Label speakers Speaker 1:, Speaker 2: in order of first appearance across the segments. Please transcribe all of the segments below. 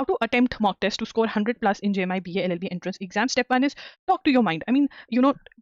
Speaker 1: how to attempt mock test to score 100 plus in JMI BA LLB entrance exam. Step 1 is talk to your mind. I mean,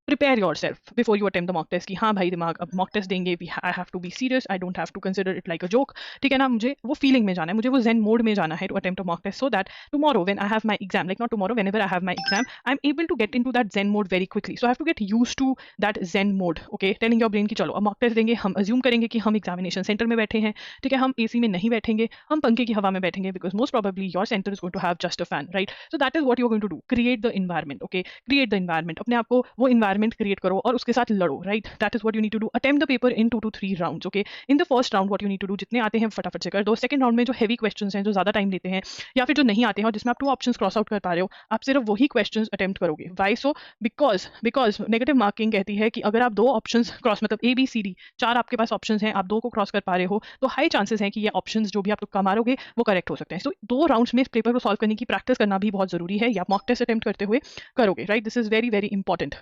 Speaker 1: prepare yourself before you attempt the mock test कि हाँ भाई दिमाग अब mock test देंगे, I have to be serious, I don't have to consider it like a joke. ठीक है ना, मुझे वो feeling में जाना है, मुझे वो zen mode में जाना है to attempt a mock test, so that tomorrow when I have my exam, like not tomorrow, whenever I have my exam, I'm able to get into that zen mode very quickly. So I have to get used to that zen mode. Okay, telling your brain कि चलो अब mock test देंगे, हम assume करेंगे कि हम examination center में बैठे हैं, ठीक है, हम AC में नहीं बैठेंगे, हम पंखे की हवा में बैठेंगे, because most probably your center is going to have just a fan, right? So that is what you're going to do. Create the environment. Okay, create the environment. अपने आप को वो environment create करो और उसके साथ लड़ो, right? That is what you need to do. Attempt the paper in 2 to 3 rounds. Okay, in the first round what you need to do, जितने आते हैं फटाफट से कर दो. Second round में जो heavy questions हैं, जो ज़्यादा time लेते हैं, या फिर जो नहीं आते हैं और जिसमें आप 2 options cross out कर पा रहे हो, आप सिर्फ वही questions attempt करोगे. Why so? Because negative marking कहती है कि अगर आप 2 options cross, मतलब A B C D 4 आपके पास options हैं, आप 2 को cross कर पा रहे हो, तो high chances हैं कि ये options जो भी आप तुक्का मारोगे वो correct हो सकते हैं. So 2 rounds में इस पेपर को solve करने की practice करना भी बहुत जरूरी है, या mock test attempt करते हुए करोगे, right? This is very very important.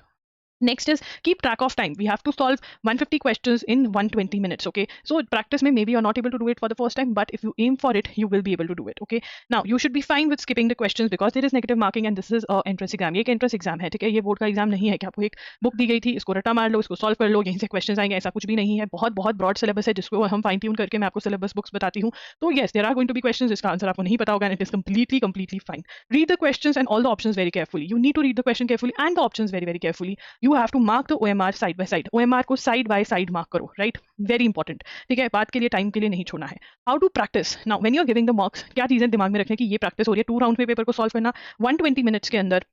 Speaker 1: Next is keep track of time. We have to solve 150 questions in 120 minutes. Okay, so practice में maybe you're not able to do it for the first time, but if you aim for it, you will be able to do it. Okay, now you should be fine with skipping the questions because there is negative marking and this is a entrance exam. ये एक entrance exam है, ठीक है, ये board का exam नहीं है कि आपको एक बुक दी गई थी, इसको रट्टा मार लो, इसको सॉल्व कर लो, यहीं से क्वेश्चंस आएंगे, ऐसा कुछ भी नहीं है. बहुत बहुत ब्रॉड सिलेबस है जिसको हम फाइन ट्यून करके मैं आपको सिलेबस बुक्स बताती हूँ. तो yes, there are going to be questions जिसका आंसर आपको नहीं पता होगा, and it is completely fine. Read the questions and all the options very carefully. You need to read the question carefully and the options very carefully. You have to mark the OMR side by side. OMR को side by side mark करो, right? Very important, ठीक है, बात के लिए time के लिए नहीं छोड़ना है. How to practise now when you are giving the mocks, क्या चीजें दिमाग में रखने की ये प्रैक्टिस हो रही है. 2 राउंड में पेपर को सॉल्व करना, 120 मिनट्स के अंदर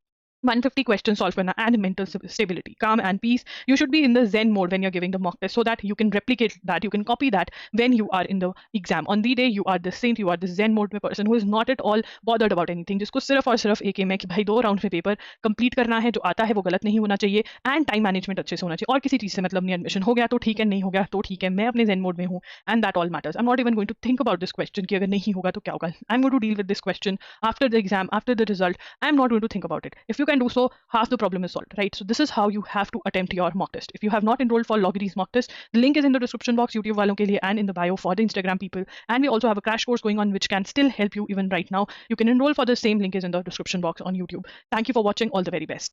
Speaker 1: 150 questions solve करना, and mental stability, calm and peace. You should be in the zen mode when you're giving the mock test so that you can replicate that, you can copy that when you are in the exam. On the day you are the saint, you are the zen mode में person who is not at all bothered about anything, जिसको सिर्फ और सिर्फ एक M है कि भाई 2 round में पेपर कंप्लीट करना है, जो आता है वो गलत नहीं होना चाहिए, एंड टाइम मैनेजमेंट अच्छे से होना चाहिए, और किसी चीज़ से मतलब नहीं. एडमिशन हो गया तो ठीक है, नहीं हो गया तो ठीक है, मैं अपने zen mode में हूँ, and that all matters. I am not even going to think about this question कि अगर नहीं होगा तो क्या होगा. I am going to deal with this question after the exam, after the result. I am not going to think about it. If you can do so, half the problem is solved, right? So this is how you have to attempt your mock test. If you have not enrolled for Loggery's mock test, the link is in the description box YouTube वालों के लिए and in the bio for the Instagram people. And we also have a crash course going on which can still help you even right now. You can enroll for the same link is in the description box on YouTube. Thank you for watching. All the very best.